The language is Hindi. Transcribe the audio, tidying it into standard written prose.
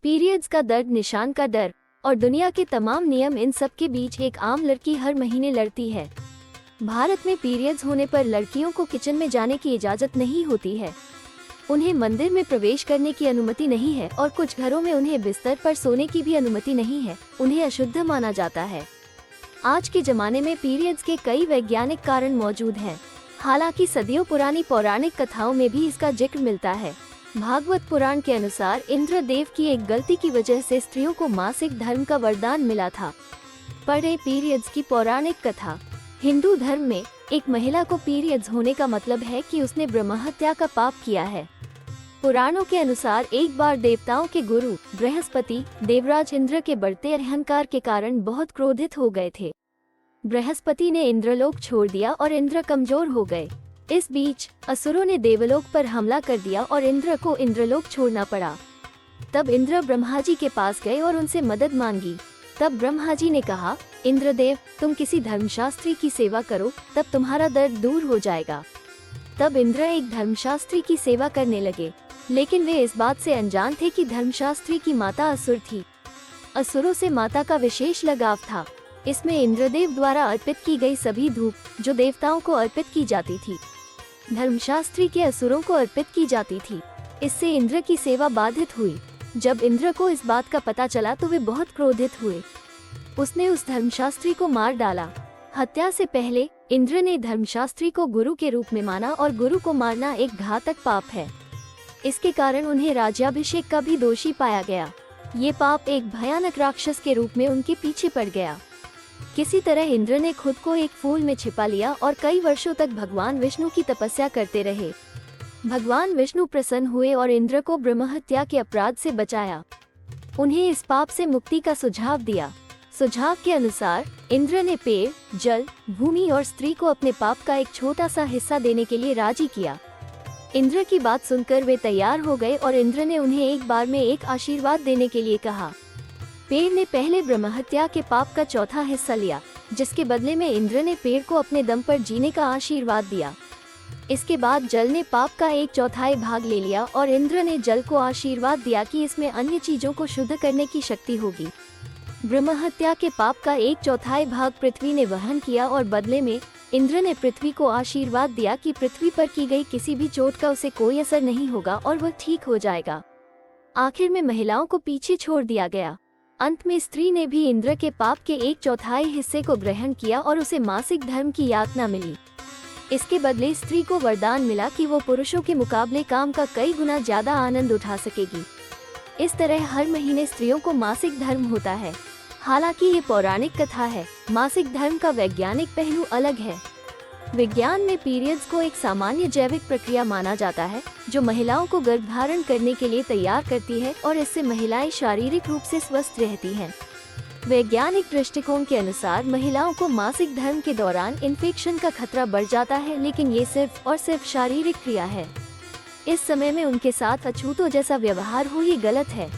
पीरियड्स का दर्द, निशान का डर और दुनिया के तमाम नियम, इन सब के बीच एक आम लड़की हर महीने लड़ती है। भारत में पीरियड्स होने पर लड़कियों को किचन में जाने की इजाज़त नहीं होती है। उन्हें मंदिर में प्रवेश करने की अनुमति नहीं है और कुछ घरों में उन्हें बिस्तर पर सोने की भी अनुमति नहीं है। उन्हें अशुद्ध माना जाता है। आज के जमाने में पीरियड्स के कई वैज्ञानिक कारण मौजूद हैं। हालांकि सदियों पुरानी पौराणिक कथाओं में भी इसका जिक्र मिलता है। भागवत पुराण के अनुसार इंद्रदेव की एक गलती की वजह से स्त्रियों को मासिक धर्म का वरदान मिला था। पढ़े पीरियड्स की पौराणिक कथा। हिंदू धर्म में एक महिला को पीरियड्स होने का मतलब है कि उसने ब्रह्महत्या का पाप किया है। पुराणों के अनुसार एक बार देवताओं के गुरु बृहस्पति देवराज इंद्र के बढ़ते अहंकार के कारण बहुत क्रोधित हो गए थे। बृहस्पति ने इंद्रलोक छोड़ दिया और इंद्र कमजोर हो गए। इस बीच असुरों ने देवलोक पर हमला कर दिया और इंद्र को इंद्रलोक छोड़ना पड़ा। तब इंद्र ब्रह्मा जी के पास गए और उनसे मदद मांगी। तब ब्रह्मा जी ने कहा, इंद्रदेव, तुम किसी धर्मशास्त्री की सेवा करो, तब तुम्हारा दर्द दूर हो जाएगा। तब इंद्र एक धर्मशास्त्री की सेवा करने लगे, लेकिन वे इस बात से अनजान थे कि धर्मशास्त्री की माता असुर थी। असुरों से माता का विशेष लगाव था। इसमें इंद्रदेव द्वारा अर्पित की गई सभी धूप जो देवताओं को अर्पित की जाती थी, धर्मशास्त्री के असुरों को अर्पित की जाती थी। इससे इंद्र की सेवा बाधित हुई। जब इंद्र को इस बात का पता चला तो वे बहुत क्रोधित हुए। उसने उस धर्मशास्त्री को मार डाला। हत्या से पहले इंद्र ने धर्मशास्त्री को गुरु के रूप में माना और गुरु को मारना एक घातक पाप है। इसके कारण उन्हें राज्याभिषेक का भी दोषी पाया गया। ये पाप एक भयानक राक्षस के रूप में उनके पीछे पड़ गया। किसी तरह इंद्र ने खुद को एक फूल में छिपा लिया और कई वर्षों तक भगवान विष्णु की तपस्या करते रहे। भगवान विष्णु प्रसन्न हुए और इंद्र को ब्रह्महत्या के अपराध से बचाया। उन्हें इस पाप से मुक्ति का सुझाव दिया। सुझाव के अनुसार इंद्र ने पेड़, जल, भूमि और स्त्री को अपने पाप का एक छोटा सा हिस्सा देने के लिए राजी किया। इंद्र की बात सुनकर वे तैयार हो गए और इंद्र ने उन्हें एक बार में एक आशीर्वाद देने के लिए कहा। पेड़ ने पहले ब्रह्महत्या के पाप का चौथा हिस्सा लिया, जिसके बदले में इंद्र ने पेड़ को अपने दम पर जीने का आशीर्वाद दिया। इसके बाद जल ने पाप का एक चौथाई भाग ले लिया और इंद्र ने जल को आशीर्वाद दिया कि इसमें अन्य चीजों को शुद्ध करने की शक्ति होगी। ब्रह्महत्या के पाप का एक चौथाई भाग पृथ्वी ने वहन किया और बदले में इंद्र ने पृथ्वी को आशीर्वाद दिया कि पृथ्वी पर की गई किसी भी चोट का उसे कोई असर नहीं होगा और वह ठीक हो जाएगा। आखिर में महिलाओं को पीछे छोड़ दिया गया। अंत में स्त्री ने भी इंद्र के पाप के एक चौथाई हिस्से को ग्रहण किया और उसे मासिक धर्म की यातना मिली। इसके बदले स्त्री को वरदान मिला कि वो पुरुषों के मुकाबले काम का कई गुना ज्यादा आनंद उठा सकेगी। इस तरह हर महीने स्त्रियों को मासिक धर्म होता है। हालांकि ये पौराणिक कथा है। मासिक धर्म का वैज्ञानिक पहलू अलग है। विज्ञान में पीरियड्स को एक सामान्य जैविक प्रक्रिया माना जाता है जो महिलाओं को गर्भधारण करने के लिए तैयार करती है और इससे महिलाएं शारीरिक रूप से स्वस्थ रहती हैं। वैज्ञानिक दृष्टिकोण के अनुसार महिलाओं को मासिक धर्म के दौरान इन्फेक्शन का खतरा बढ़ जाता है, लेकिन ये सिर्फ और सिर्फ शारीरिक क्रिया है। इस समय में उनके साथ अछूतों जैसा व्यवहार हो ये गलत है।